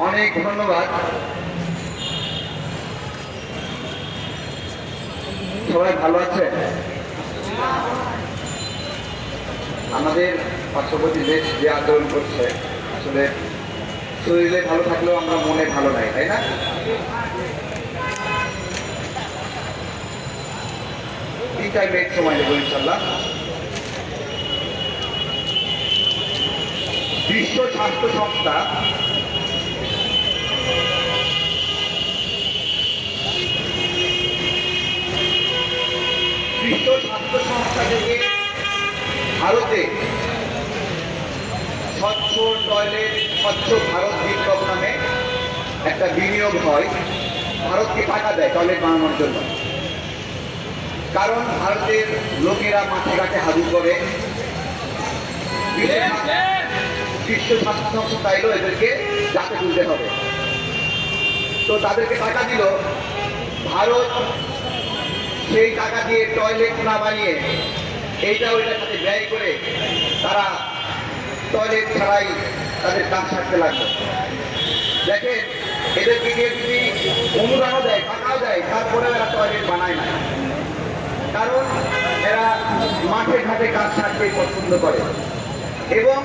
অনেক ধন্যবাদ। সবাই ভালো আছে? আমাদের পার্শ্ববর্তী দেশ যে আন্দোলন করছে, আসলে শরীরে ভালো থাকলেও আমরা মনে ভালো নাই, তাই না? এই টাইমে এক সময় দেবো ইনশাল্লাহ। বিশ্ব স্বাস্থ্য সংস্থা থেকে ভারতে স্বচ্ছ টয়লেট, স্বচ্ছ ভারত বিপ্লব নামে একটা বিনিয়োগ হয়, ভারতকে টাকা দেয় টয়লেট বানানোর জন্য। কারণ ভারতের লোকেরা মাঠে ঘাটে হাবু করে, বিশ্ব স্বাস্থ্য সংস্থা চাইলো এদেরকে যাতে তুলতে হবে, তো তাদেরকে টাকা দিল। ভারত সেই টাকা দিয়ে টয়লেট না বানিয়ে এইটা ওইটার সাথে ব্যয় করে তারা টয়লেট ছাড়াই তাদের কাজ সারতে লাগলো। দেখেন, এদেরকে নিয়ে যদি অনুদানও দেয়, টাকাও দেয়, তারপরে এরা টয়লেট বানায় না, কারণ এরা মাঠে ঘাটে কাজ সারতে পছন্দ করে। এবং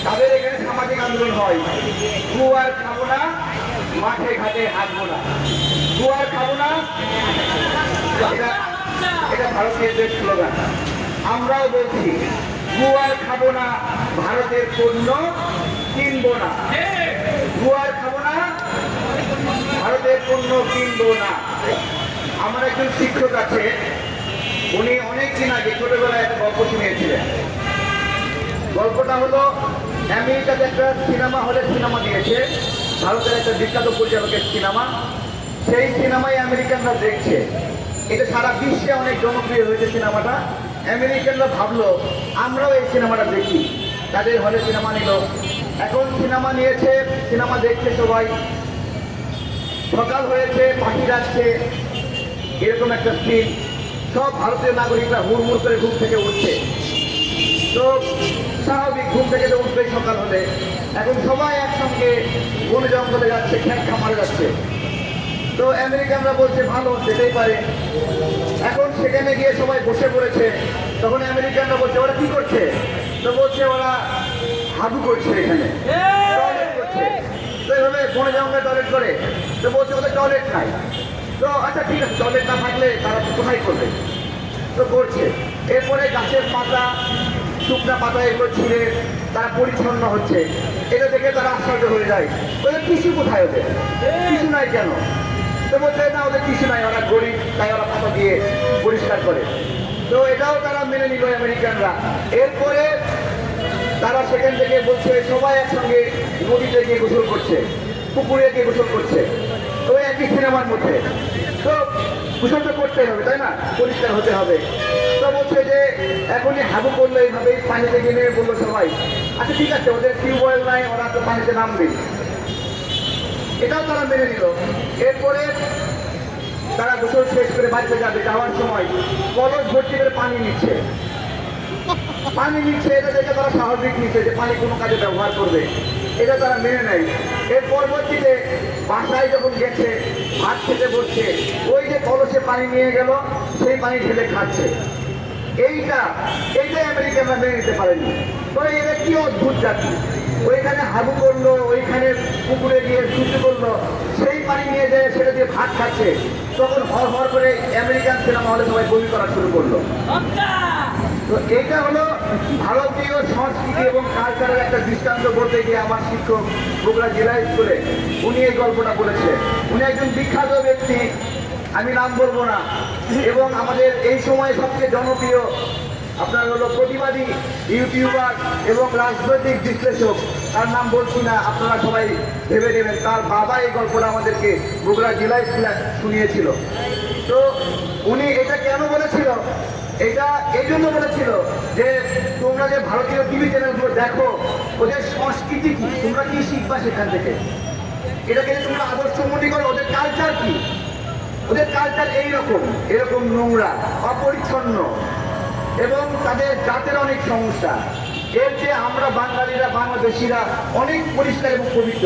তাদের এখানে সামাজিক আন্দোলন হয়, দুয়ার খাবো না, মাঠে ঘাটে হাঁটবো না, দুয়ার খাবো না। এটা ভারতীয়দের স্লোগান। আমরাও বলছি, দুয়ার খাবো না, ভারতের পণ্য কিনবো না, দুয়ার খাবো না, ভারতের পণ্য কিনবো না। আমার একজন শিক্ষক আছে, উনি অনেকদিন আগে ছোটবেলায় একটা গল্প শুনিয়েছিলেন। গল্পটা হলো, আমেরিকাতে একটা সিনেমা হলে সিনেমা দিয়েছে, ভারতের একটা বিখ্যাত পরিচালকের সিনেমা। সেই সিনেমায় আমেরিকানরা দেখছে, এটা সারা বিশ্বে অনেক জনপ্রিয় হয়েছে সিনেমাটা। আমেরিকানরা ভাবলো আমরাও এই সিনেমাটা দেখি, তাদের হলে সিনেমা নিল। এখন সিনেমা নিয়েছে, সিনেমা দেখছে সবাই, সকাল হয়েছে, পাখি যাচ্ছে, এরকম একটা সিন। সব ভারতীয় নাগরিকরা হুড়মুড় করে ঘুম থেকে উঠছে। তো স্বাভাবিক, ঘুম থেকে তো উঠবে সকাল হলে। এখন সবাই একসঙ্গে বন জঙ্গলে যাচ্ছে, খ্যাট খামারে যাচ্ছে। তো আমেরিকানরা বলছে ভালো, যেতেই পারে। এখন সেখানে গিয়ে সবাই বসে পড়েছে। তখন আমেরিকানরা বলছে ওরা কি করছে? তো বলছে ওরা হাবু করছে, এখানে টয়লেট করছে। তো এইভাবে বনে জঙ্গলে টয়লেট করে। তো বলছে ওদের টয়লেট নাই। তো আচ্ছা ঠিক আছে, টয়লেট না থাকলে তারা কোথায় করবে? তো করছে। এরপরে গাছের পাতা, শুকনা পাতা এগুলো ছিঁড়ে তারা পরিচ্ছন্ন হচ্ছে। এটা দেখে তারা আশ্চর্য হয়ে যায়, ওদের টিস্যু কোথায়? ওদের টিস্যু নাই কেন? তো বলছে না, ওদের টিস্যু নাই, ওরা গরিব, তাই ওরা পাতা দিয়ে পরিষ্কার করে। তো এটাও তারা মেনে নিল আমেরিকানরা। এরপরে তারা সেখান থেকে বলছে সবাই একসঙ্গে নদীতে গিয়ে গোসল করছে, পুকুরে গিয়ে গোসল করছে। তো একই সিনেমার মধ্যে তো গোসল তো করতে হবে, তাই না? পরিষ্কার হতে হবে। তো বলছে যে এখনই হাবু করলো এইভাবে, পানিতে গিয়ে নেমে বললো সবাই, আচ্ছা ঠিক আছে, ওদের টিউবওয়েল নাই, ওরা তো পানিতে নামবে। এটাও তারা মেনে নিল। এরপরে তারা গোসল শেষ করে বাড়িতে যাবে, যাওয়ার সময় কলস ভর্তি করে পানি নিচ্ছে। এটা দেখে তারা স্বাভাবিক নিচ্ছে যে পানি কোনো কাজে ব্যবহার করবে, এটা তারা মেনে নেয়। এর পরবর্তীতে বাসায় যখন গেছে, ভাত খেতে বসছে, ওই যে কলসে পানি নিয়ে গেল, সেই পানি ঢেলে খাচ্ছে। এইটাই আমেরিকানরা মেনে নিতে পারেনি। তবে এটা কি অদ্ভুত জাতি! ওইখানে হাবু করলো, ওইখানে পুকুরে গিয়ে শুদ্ধ করলো, সেই পানি নিয়ে যায় সেটা দিয়ে ভাত খাচ্ছে। তখন হর করে আমেরিকান সিনেমা হলে সবাই বমি করা শুরু করলো। তো এটা হলো ভারতীয় সংস্কৃতি এবং কালচারের একটা দৃষ্টান্ত বলতে গিয়ে আমার শিক্ষক বগুড়া জেলা স্কুলে উনি এই গল্পটা বলেছে। উনি একজন বিখ্যাত ব্যক্তি, আমি নাম বলবো না। এবং আমাদের এই সময় সবচেয়ে জনপ্রিয় আপনার হলো প্রতিবাদী ইউটিউবার এবং রাজনৈতিক বিশ্লেষক, তার নাম বলছি না, আপনারা সবাই ভেবে নেবেন। তার বাবা এই গল্পটা আমাদেরকে বগুড়া জেলা স্কুলে শুনিয়েছিল। তো উনি এটা কেন বলেছিল? এটা এই জন্য বলেছিল যে তোমরা যে ভারতীয় টিভি চ্যানেলগুলো দেখো, ওদের সংস্কৃতি কি, তোমরা কি শিখবা সেখান থেকে? এটাকে তোমরা আদর্শ মনে করো, ওদের কালচার কি? ওদের কালচার এরকম নোংরা, অপরিচ্ছন্ন। এবং তাদের জাতের অনেক সমস্যা। এর যে আমরা বাঙালিরা বাংলাদেশিরা অনেক পরিষ্কার এবং পবিত্র।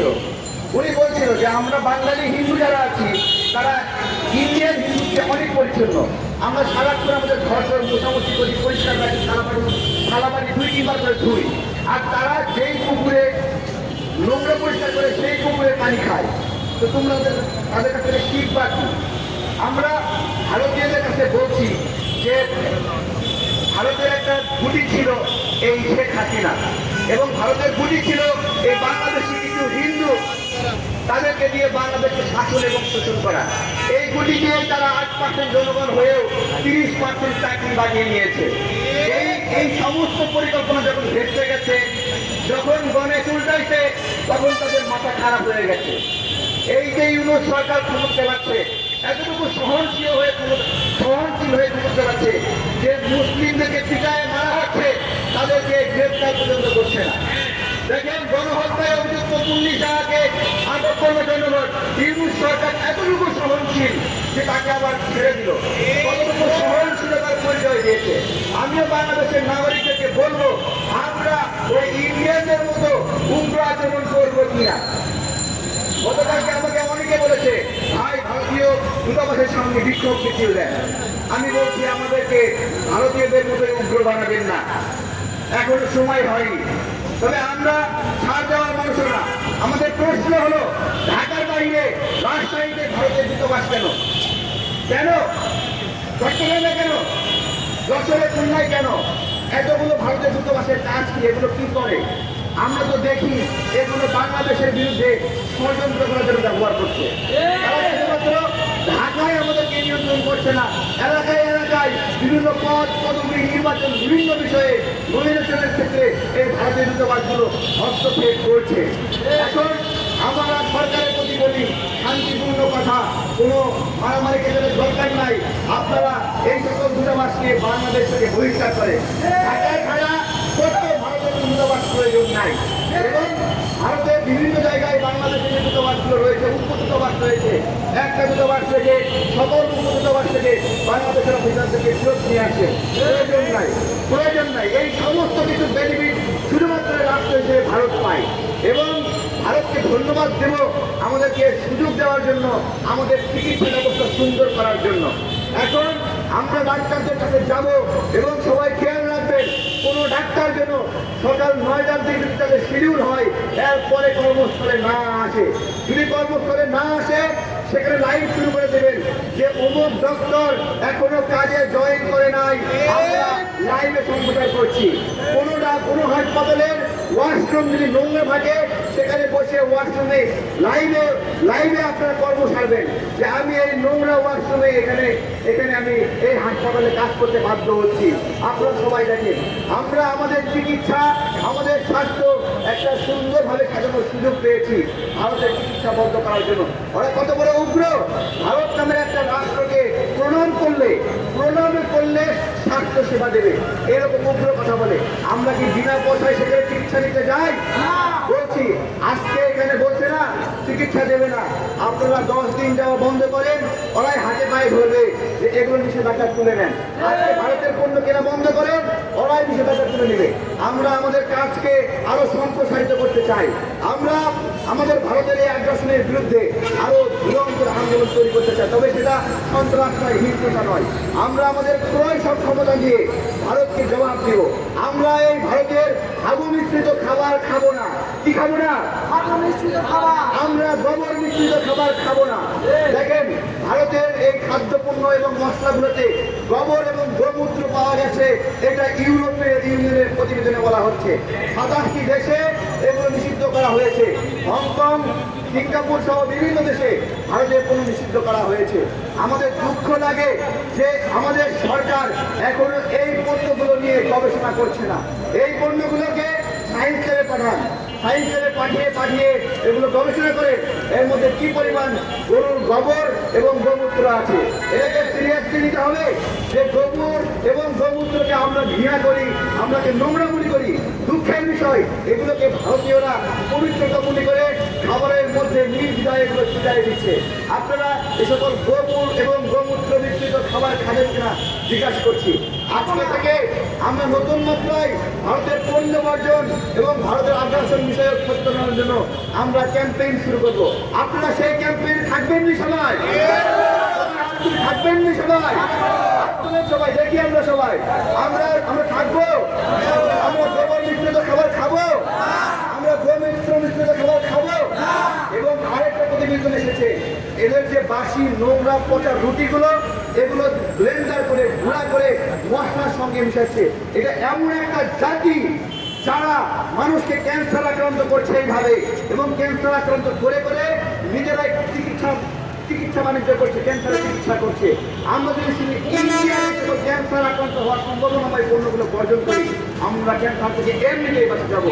উনি বলছিল যে আমরা বাঙালি হিন্দু যারা আছি তারা ইন্ডিয়ান হিন্দুকে অনেক পরিচ্ছন্ন। আমরা সারাক্ষণ আমাদের ঘর মোটামুটি করি, পরিষ্কার রাখি, থালাবাড়ি 2-3 বার করে ধুই। আর তারা যেই পুকুরে নোংরা পরিষ্কার করে সেই পুকুরে পানি খায়। তো তোমরা তাদের কাছে শিখবা কি? আমরা ভারতীয়দের কাছে বলছি যে ভারতের একটা গুটি ছিল এই শেখ হাসিনা, এবং ভারতের গুটি ছিল এই বাংলাদেশি কিছু হিন্দু, তাদেরকে দিয়ে বাংলাদেশকে শাসন এবং শোষণ করা। এই গুটি দিয়ে তারা 8% জনগণ হয়েও 30% চাকরি বানিয়ে নিয়েছে। এই সমস্ত পরিকল্পনা যখন ভেসে গেছে, যখন গণেশ উল্টাইছে, তখন তাদের মাথা খারাপ হয়ে গেছে। এই যে ইউনূস সরকার ক্ষমতা চালাচ্ছে, এতটুকু সহনশীল হয়ে ক্ষমতা চালাচ্ছে যে মুসলিমদেরকে পিটায় মারা হচ্ছে, তাদেরকে গ্রেফতার পর্যন্ত করছে না। দেখেন, গণহত্যায় অভিযুক্ত 19 জনকে আটক করবে জনগণ। ইউনূস সরকার এতটুকু সহনশীল যে তাকে আবার ছেড়ে দিল। কতটুকু সহনশীলতার পরিচয় দিয়েছে। আমিও বাংলাদেশের নাগরিকদেরকে বলবো, আমরা ওই ইন্ডিয়ানদের মতো উগ্র আচরণ করবো কিনা। গতকালকে আমাকে অনেকে বলেছে, ভাই ভারতীয় দূতাবাসের সামনে বিক্ষোভ মিছিল দেন। আমি বলছি, আমাদেরকে ভারতীয়দের মতো উগ্র বানাবেন না, এখনো সময় হয়নি। তবে আমরা ছাড় দেওয়ার মানুষ না। আমাদের প্রশ্ন হলো, ঢাকার বাইরে রাজশাহীতে ভারতের দূতাবাস কেন? চট্টগ্রামে কেন? যশোরে, খুলনায় কেন? এতগুলো ভারতের দূতাবাসের কাজ কি? এগুলো কি করে? আমরা তো দেখি এগুলো বাংলাদেশের বিরুদ্ধে ষড়যন্ত্র করার জন্য ব্যবহার করছে। তারা শুধুমাত্র ঢাকায় আমাদেরকে নিয়ন্ত্রণ করছে না, এলাকায় বিভিন্ন পদ পদবি নির্বাচন বিভিন্ন বিষয়ে নমিনেশনের ক্ষেত্রে এই ভারতীয় দূতাবাসগুলো হস্তক্ষেপ করছে। এখন আমরা সরকারের প্রতি বলি, শান্তিপূর্ণ কথা, কোনো মারামারি কেন্দ্রের দরকার নাই। আপনারা এই সকল দূতাবাসকে বাংলাদেশ থেকে বহিষ্কার করে ঢাকায় ছাড়া কোথাও ভারতের দূতাবাস প্রয়োজন নাই। এবং ভারতের বিভিন্ন জায়গায় বাংলাদেশের যে দূতাবাসগুলো রয়েছে, উপদূতাবাস রয়েছে, একটা দূতাবাস থেকে সকল উপদূতাবাস থেকে বাংলাদেশের অফিসার থেকে ফেরত নিয়ে আসে। প্রয়োজন নাই। এই সমস্ত কিছু বেনিফিট শুধুমাত্র রাষ্ট্র হিসেবে ভারত পায়। এবং ভারতকে ধন্যবাদ দেব আমাদেরকে সুযোগ দেওয়ার জন্য, আমাদের চিকিৎসা ব্যবস্থা সুন্দর করার জন্য। এখন আমরা ডাক্তারদের কাছে যাব, এবং সবাই খেয়াল রাখবেন, কোনো ডাক্তার যেন সকাল 9টার দিকে যদি তাদের শিডিউল হয়, এরপরে কর্মস্থলে না আসে। যদি কর্মস্থলে না আসে, সেখানে লাইভ শুরু করে দেবেন যে অমুক ডক্টর এখনো কাজে জয়েন করে নাই, আমরা লাইভে সম্প্রচার করছি। কোনো হাসপাতালের ওয়াশরুম যদি নোংরা থাকে, সেখানে বসে ওয়াশরুমে লাইভে আপনারা কর্ম সারবেন যে আমি এই নোংরা ওয়াশরুমে এখানে আমি এই হাসপাতালে কাজ করতে বাধ্য হচ্ছি। আপনারা সবাই দেখেন, আমরা আমাদের চিকিৎসা, আমাদের স্বাস্থ্য একটা সুন্দরভাবে সাজানোর সুযোগ পেয়েছি ভারতের চিকিৎসা বন্ধ করার জন্য। ওরা কত বড় উগ্র! ভারত নামের একটা রাষ্ট্রকে প্রণাম করলে স্বাস্থ্য সেবা দেবে, এরকম উগ্র কথা বলে। আমরা কি বিনা পয়সায় সেখানে চিকিৎসা নিতে যাই? বলছি, আজকে এখানে বলছে না চিকিৎসা দেবে না। আপনারা 10 দিন যাওয়া বন্ধ করেন, ওরাই হাতে পায়ে ধরবে যে এগুলো নিষেধাজ্ঞা তুলে নেন। আজকে ভারতের পণ্য কেনা বন্ধ করেন, ওরাই নিষেধাজ্ঞা তুলে নেবে। আমরা আমাদের কাজকে আরো সম্প্রসারিত করতে চাই। আমরা আমাদের ভারতের এই আগ্রাসনের বিরুদ্ধে আরো নিরন্তর আন্দোলন তৈরি করতে চাই। তবে সেটা সন্ত্রাস নয়, হিংসা নয়। আমরা আমাদের ক্রয় সক্ষমতা দিয়ে ভারতকে জবাব দেব। আমরা এই ভারতের হাবু মিশ্রিত খাবার খাবো না। কি খাবো না? আমরা গোবর মিশ্রিত খাবার খাবো না। দেখেন, ভারতের এই খাদ্যপণ্য এবং মশলাগুলোতে গোবর এবং গোমূত্র পাওয়া গেছে, এটা ইউরোপীয় ইউনিয়নের প্রতিবেদনে বলা হচ্ছে। 27টি দেশে এগুলো নিষিদ্ধ করা হয়েছে। হংকং, সিঙ্গাপুর সহ বিভিন্ন দেশে ভারতের পণ্য নিষিদ্ধ করা হয়েছে। আমাদের দুঃখ লাগে যে আমাদের সরকার এখনো এই পণ্যগুলো নিয়ে গবেষণা করছে না। এই পণ্যগুলোকে সায়েন্স ল্যাবে পাঠান, সায়েন্স ল্যাবে পাঠিয়ে এগুলো গবেষণা করে এর মধ্যে কি পরিমাণ গরুর গোবর এবং গোমূত্র আছে, এটাকে সিরিয়াসলি নিতে হবে। যে গোবর এবং গোমূত্রকে আমরা ঘৃণা করি, আমরাকে নোংরা মনে করি, দুঃখের বিষয়। এগুলোকে ভারতীয়রা পবিত্রতা মনে করে খাবারের মধ্যে নির্বিধায় এগুলো ছিটাই দিচ্ছে। আপনারা এ সকল গোবর এবং গোমূত্র মিশ্রিত মিশ্রিত খাবার খাবেন কিনা জিজ্ঞাসা করছি। আজকে থেকে আমরা নতুন মাত্রায় ভারতের পণ্য বর্জন এবং ভারতের আগ্রাসন বিষয়ক সচেতনতার জন্য আমরা ক্যাম্পেইন শুরু করব। আপনারা সেই ক্যাম্পেইন থাকবেন নি সবাই? থাকবেন নি সবাই? সবাই দেখি আমরা সবাই আমরা থাকবো। আমরা গোবর মিশ্রিত খাবার খাবো, আমরা গোমূত্র মিশ্রিত খাবার খাবো। এবং আরেকটা প্রতিবেদন এসেছে, এদের যে বাসি নোংরা পচা রুটিগুলো এগুলো ব্লেন্ডার করে গুঁড়া করে মশলার সঙ্গে মিশাচ্ছে। এটা এমন একটা জাতি যারা মানুষকে ক্যান্সার আক্রান্ত করছে এইভাবে, এবং ক্যান্সার আক্রান্ত করে করে নিজেরাই চিকিৎসা বাণিজ্য করছে, ক্যান্সারের চিকিৎসা করছে। আমরা যদি ক্যান্সার আক্রান্ত হওয়ার সম্ভাবনাময় পণ্যগুলো বর্জন করি, আমরা ক্যান্সার থেকে এমনিতেই বাঁচে যাবো।